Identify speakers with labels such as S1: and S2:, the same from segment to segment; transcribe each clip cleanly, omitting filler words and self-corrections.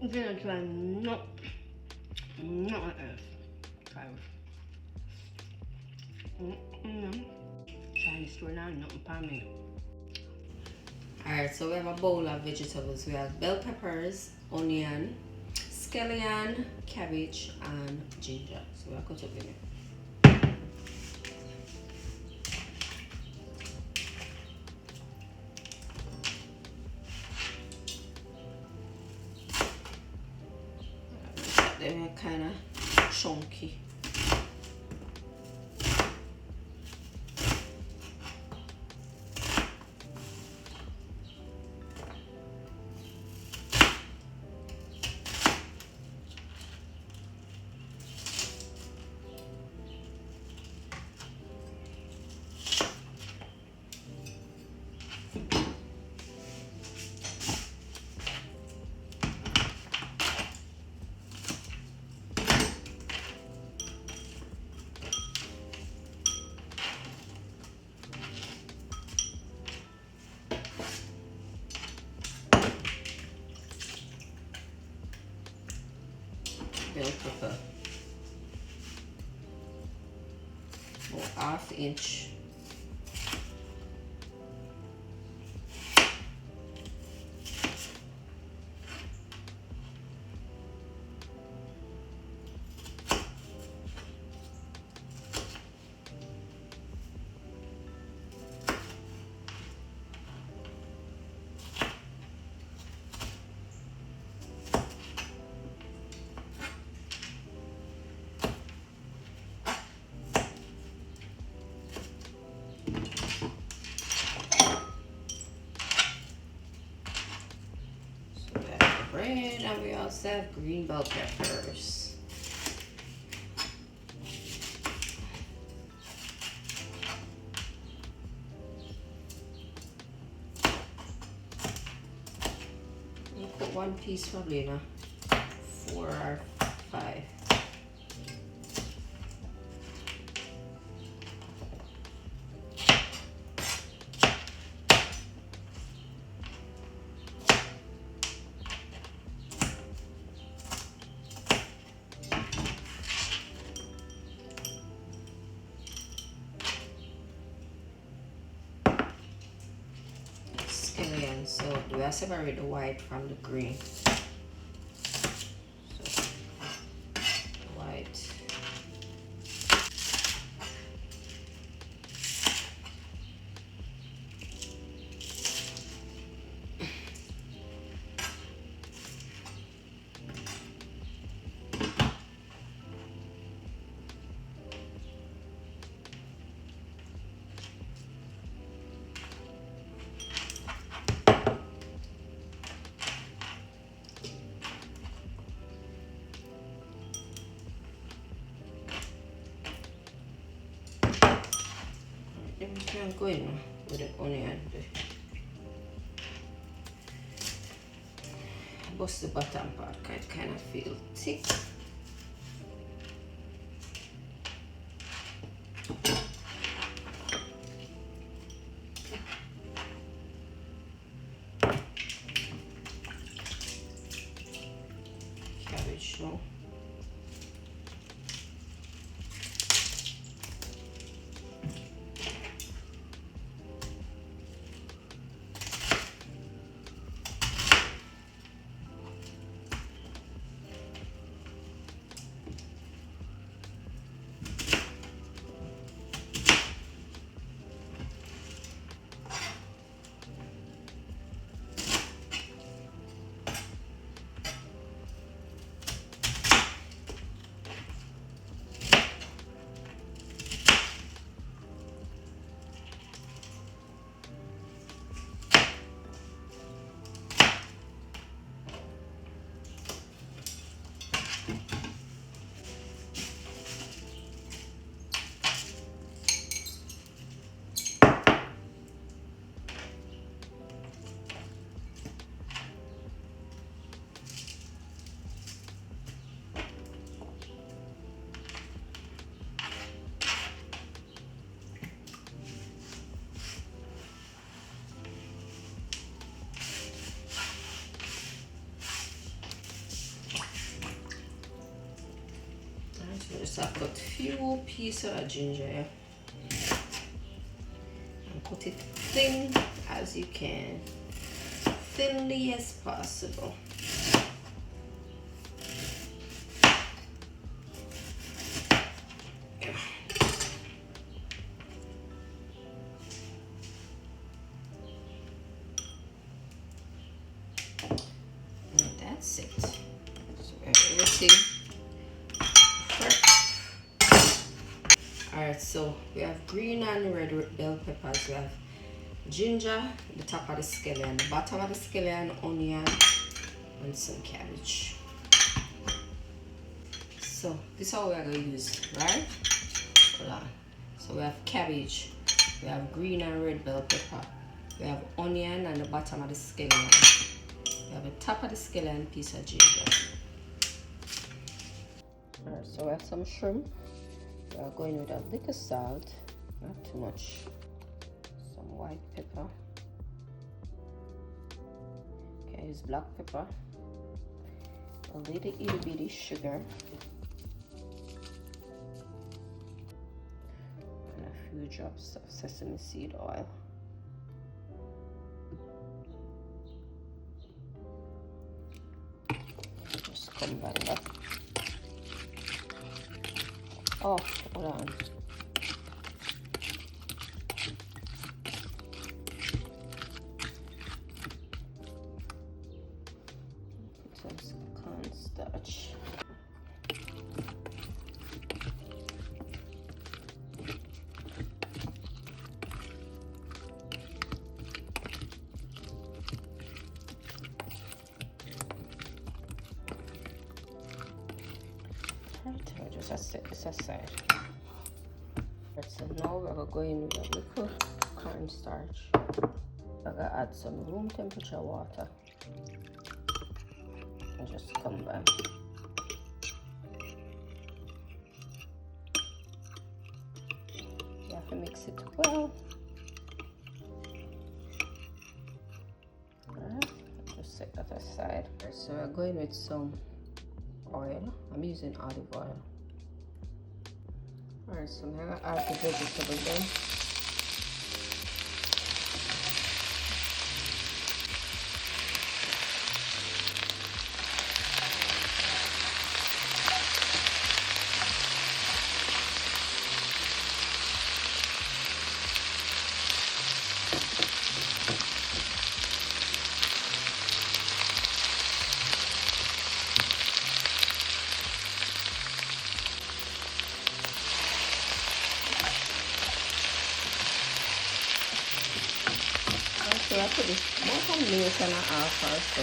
S1: I'm gonna try not like this. Try this. Chinese store now, nothing for me. Alright, so we have a bowl of vegetables. We have bell peppers, onion, scallion, cabbage, and ginger. So we'll cut up in it. They're kind of chunky. Bell pepper, or ½ inch. Red, and we also have green bell peppers. I'll put one piece probably in a 4 or 5. Scallion, so we have to separate the white from the green. So, white. I'm going with the onion. Bust the bottom part, it kind of feel thick. Cabbage now. just have cut few pieces of ginger here. And put it thin as you can. Thinly as possible. That's it. So we have everything fresh. Alright, so we have green and red bell peppers. We have ginger, the top of the scallion, the bottom of the scallion, onion, and some cabbage. So this is how we are going to use, right? Hold on. So we have cabbage, we have green and red bell pepper, we have onion and the bottom of the scallion. We have the top of the scallion, piece of ginger. Alright, so we have some shrimp. We are going with a little salt, not too much. Some white pepper. Okay, use black pepper. A little itty bitty sugar. And a few drops of sesame seed oil. Just combine that. Oh, hold on. Put some cornstarch. I'll just set this aside. So now we're going with a little cornstarch. I'm gonna add some room temperature water and just combine. You have to mix it well. Alright, just set that aside. So we're going with some oil. I'm using olive oil. Alright, so I'm gonna add the vegetables then. So I put this about a minute and a half or so.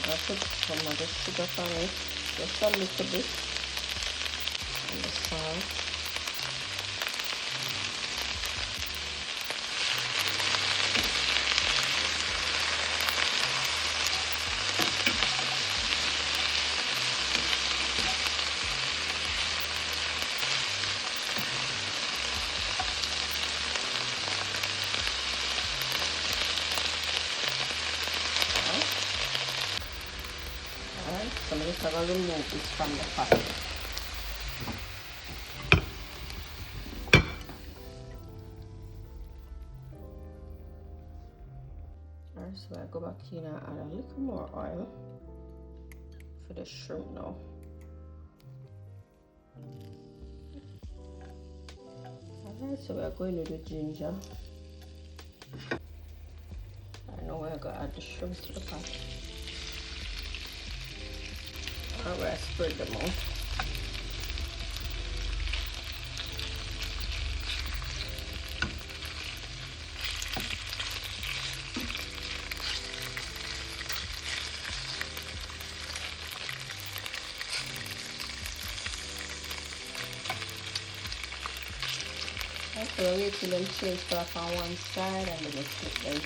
S1: I put some of the sugar on it, just a little bit, and the salt. So I'm just going to remove this from the pot. Alright, so I go back in and add a little more oil for the shrimp now. Alright, so we are going with the ginger. I know we're going to add the shrimp to the pot. I'm going to spread them out. So I wait till them change color on one side and then I flip them.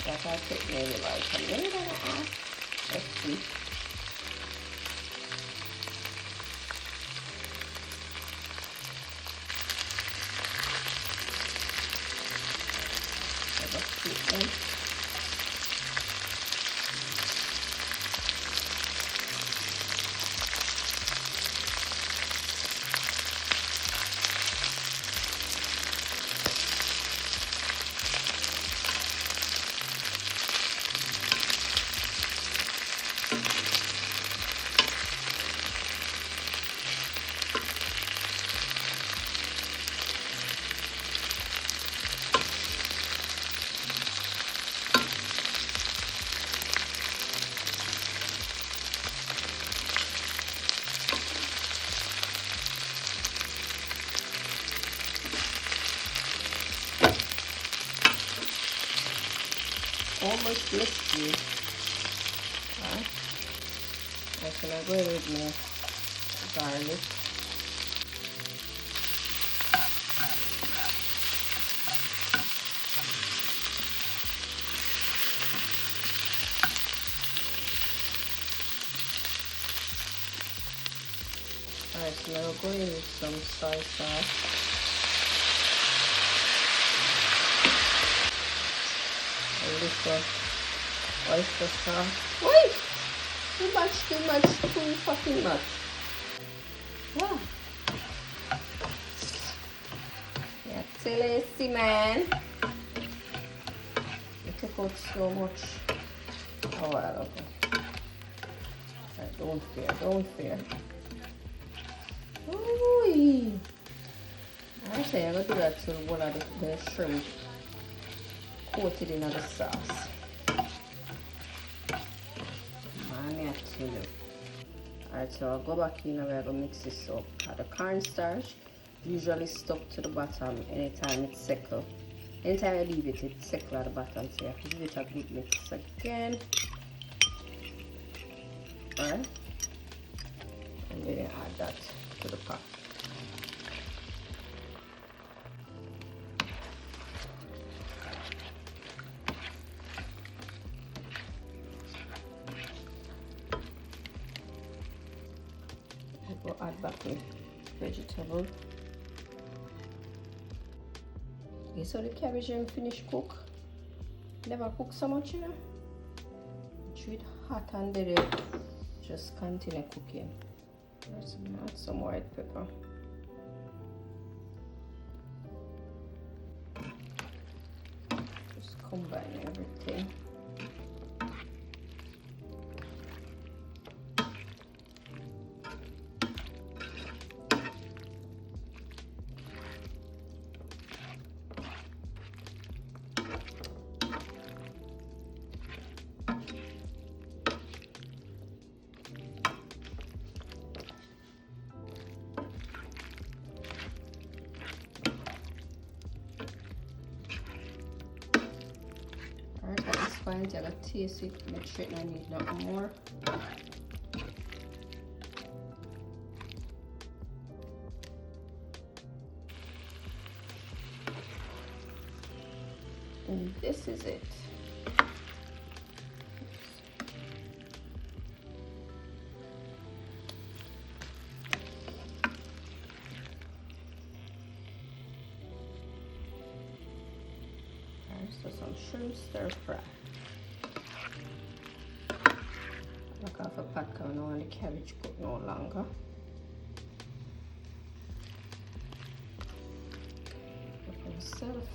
S1: That I take maybe like a minute and a half. Let's see. mystery. Right? I'm gonna go in with my garlic. Alright, so now we're going with some soy sauce. A little oyster sauce. Wait! Too much, too fucking much. Yeah. Yeah, lazy man. You took out so much. Oh, well, okay. Right, don't fear. Ooh. I say I'm gonna do that to one of the shrimp coated in the sauce. Man, I tell you. Alright, so I'll go back in and we're gonna mix this up. The cornstarch usually stuck to the bottom anytime it's settled. Anytime I leave it, it's settled at the bottom. So you have to give it a good mix again. Alright. And then add that to the pot. We'll add back the vegetable. Okay, so the cabbage and finish cook. Never cook so much, you know. Treat hot and then just continue cooking. Let's add some white pepper. Just combine everything. Fine, I gotta taste it, make sure I need nothing more. And this is it. So some shrimp stir fry. Look off a pot because I don't want the cabbage cook no longer. Look myself.